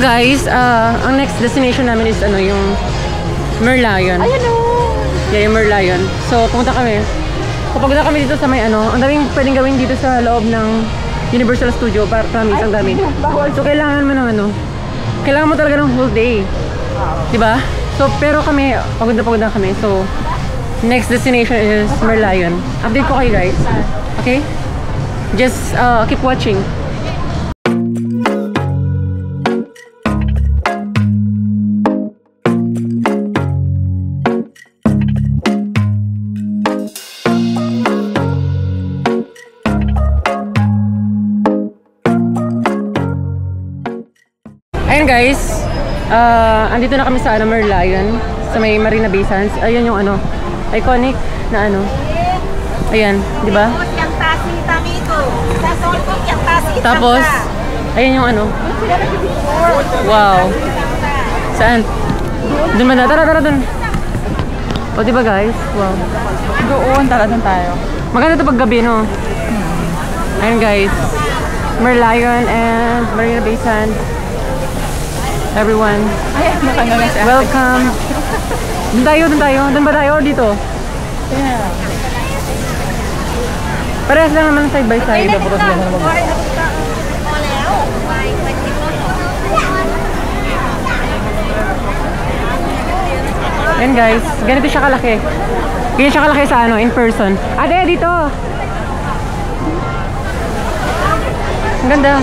guys, ang next destination namin is ano, yung Merlion. Ayan o! Yeah, yung Merlion. So, pumunta kami. Pupunta kami dito sa may ano, ang daming pwedeng gawin dito sa loob ng Universal Studio. Promise, ang dami. So, kailangan mo ng ano, kailangan mo talaga ng whole day. Diba? So, pero kami, pagod na kami. So, next destination is Merlion. Update ko kayo guys. Okay? Just keep watching. Ayun guys, andito na kami sa ano, Merlion, sa may Marina Bay Sands. Ayun yung ano, iconic na ano. Ayan, di ba? Tapos, ayun yung ano. Wow. Saan? Doon ba na? Tara doon. O diba guys? Wow. Doon, tara doon tayo. Maganda ito pag gabi, no? Ayun guys, Merlion and Marina Bay Sands. Everyone, welcome. Doon tayo. Doon ba tayo? Dito? Yeah. Parehas lang naman side by side. Ayan guys, ganito siya kalaki. Ganyan siya kalaki sa ano, in person. Ate, dito! Ang ganda.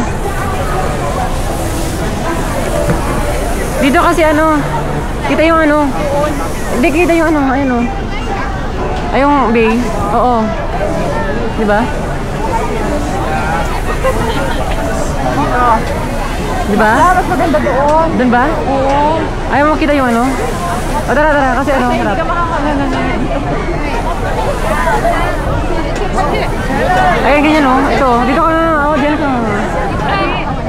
Dito kasi ano, kita yung ano. Hindi kita yung ano, ayun o. Ayong bay. Oo. Diba? Diba? Mas maganda doon. Doon ba? Oo. Ayaw mo kita yung ano? O tara, kasi ano, harap. Ayun, ganyan o. Ito, dito ka na. O, dyan ka.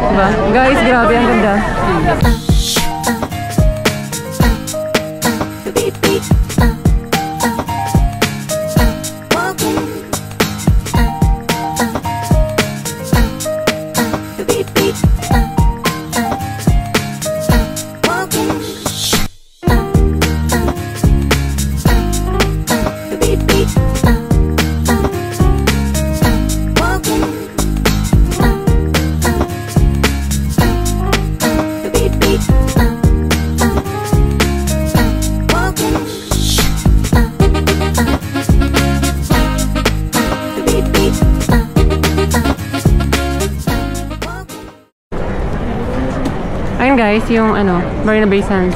Diba? Guys, grabe, ang ganda. Ayun guys, yung ano, Marina Bay Sands.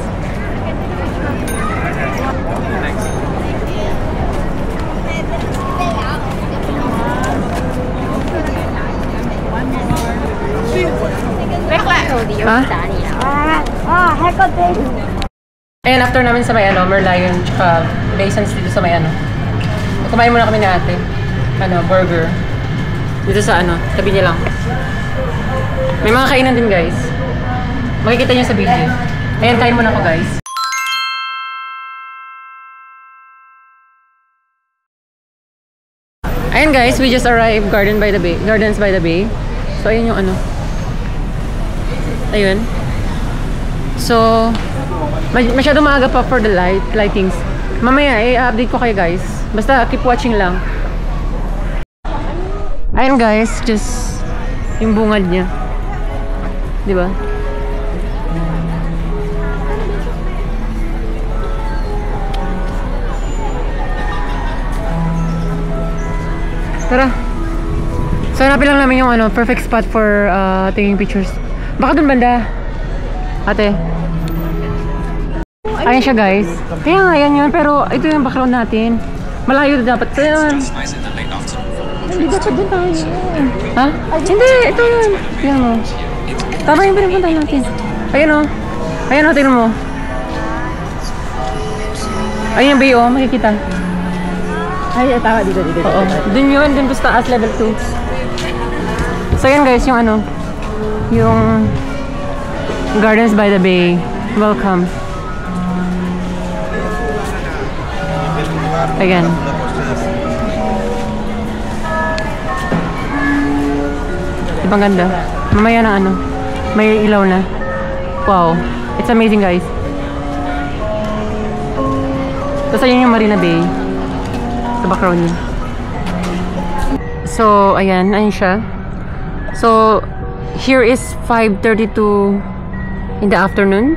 Ha? Ayan, after namin sa may ano, Merlion, tsaka Bay Sands dito sa may ano. Kumain muna kami ni ate. Ano, burger. Dito sa ano, tabi niya lang. May mga kainan din guys. Makikita niyo sa video. Ayan, kain muna ako guys. Ayan guys, we just arrived Gardens by the Bay. So ayun yung ano. Ayun. So masyado maaga pa for the lightings. Mamaya i-update ko kayo guys. Basta keep watching lang. Ayun guys, just yung bungad niya. 'Di ba? Tara. So hanapin lang namin yung ano, perfect spot for taking pictures. Baka dun banda. Ate. Ayan siya guys. Kaya nga yan yun, pero ito yung background natin. Malayo dapat. Ayan. Hindi dapat dun tayo. Ha? Hindi, ito yun. Tingnan mo. Tama yung pinapunta natin. Ayan o. Ayan o, tingnan mo. Ayan yung bay o, makikita. Ay, tawa dito. Oo. Dun yun, dun sa taas, level 2. So yan guys, yung ano, yung Gardens by the Bay. Welcome. Again. Ibang ganda. Mamaya na ano, may ilaw na. Wow. It's amazing, guys. Tapos ayun yung Marina Bay. Sa background niya. So, ayan. Ayun siya. So, here is 5:32 in the afternoon.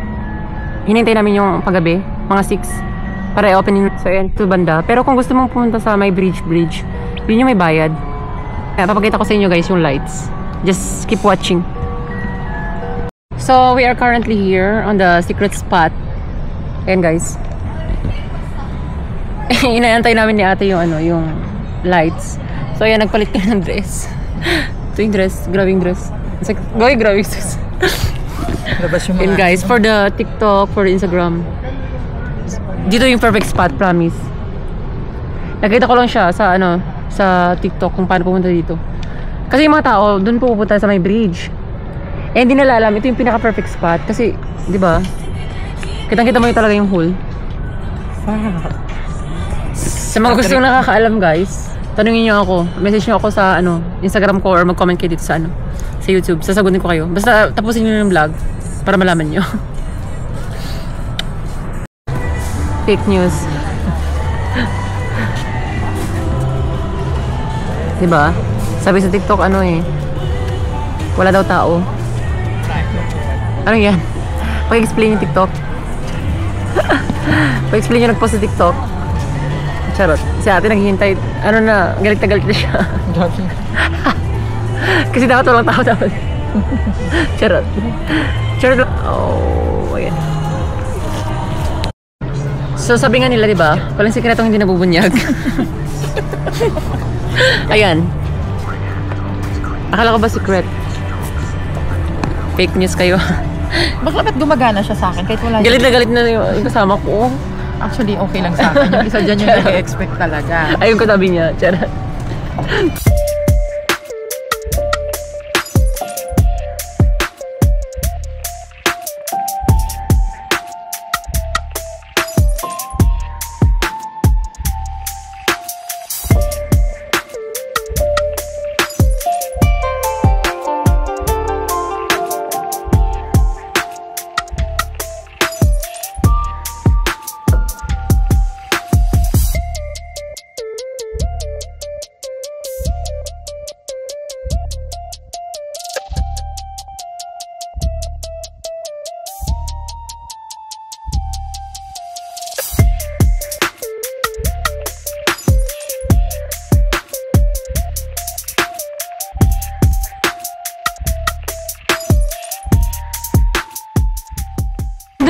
Hinintay namin yung paggabi. Mga 6. Para i-open yung... So, ayan. Ito banda. Pero kung gusto mong pumunta sa may bridge, yun yung may bayad. Kaya papakita ko sa inyo, guys, yung lights. Just keep watching. So, we are currently here on the secret spot. Ayan, guys. Inaantay namin ni ate yung ano, yung lights. So ayan, nagpalit ka ng dress. Ito yung dress, grabe yung dress. It's like, grabe yung dress. And guys, for the TikTok, for the Instagram, dito yung perfect spot, promise. Nakita ko lang siya sa ano, sa TikTok kung paano pumunta dito. Kasi yung mga tao, dun pupunta sa may bridge. Eh hindi nila alam, ito yung pinaka-perfect spot. Kasi, di ba? Kitang-kita mo yung talaga yung hole. Sa mga gusto nakakaalam, guys, tanungin nyo ako. Message nyo ako sa ano, Instagram ko or mag-comment kayo dito sa ano, sa YouTube. Sasagutin ko kayo. Basta tapusin nyo yung vlog para malaman nyo. Fake news. Diba? Sabi sa TikTok, ano eh, wala daw tao. Ano yan? Pag-explain yung TikTok. Pag-explain yung nag-post sa TikTok. Charot. Si ate naghihintay. Ano na, galit na galit na siya. Kasi dapat walang tao dapat. Charot. Charot. Oh, ayan. So sabi nga nila, diba? Walang sikretong hindi nabubunyag. Ayan. Akala ko ba secret? Fake news kayo. Bakit gumagana siya sa akin kahit wala Galit na yung kasama ko. Actually, okay lang sa akin. Yung isa dyan yung nag-expect talaga. Ayun ko tabi niya. Charot.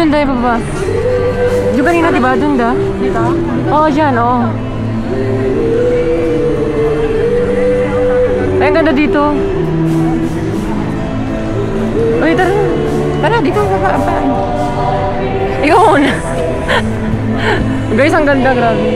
Doon tayo baba. Yung kanina, diba? Doon da? Dito? Oo, dyan, oo. Ay, ang ganda dito. Uy, tara. Tara, dito baba. Ayun! Guys, ang ganda, grabe.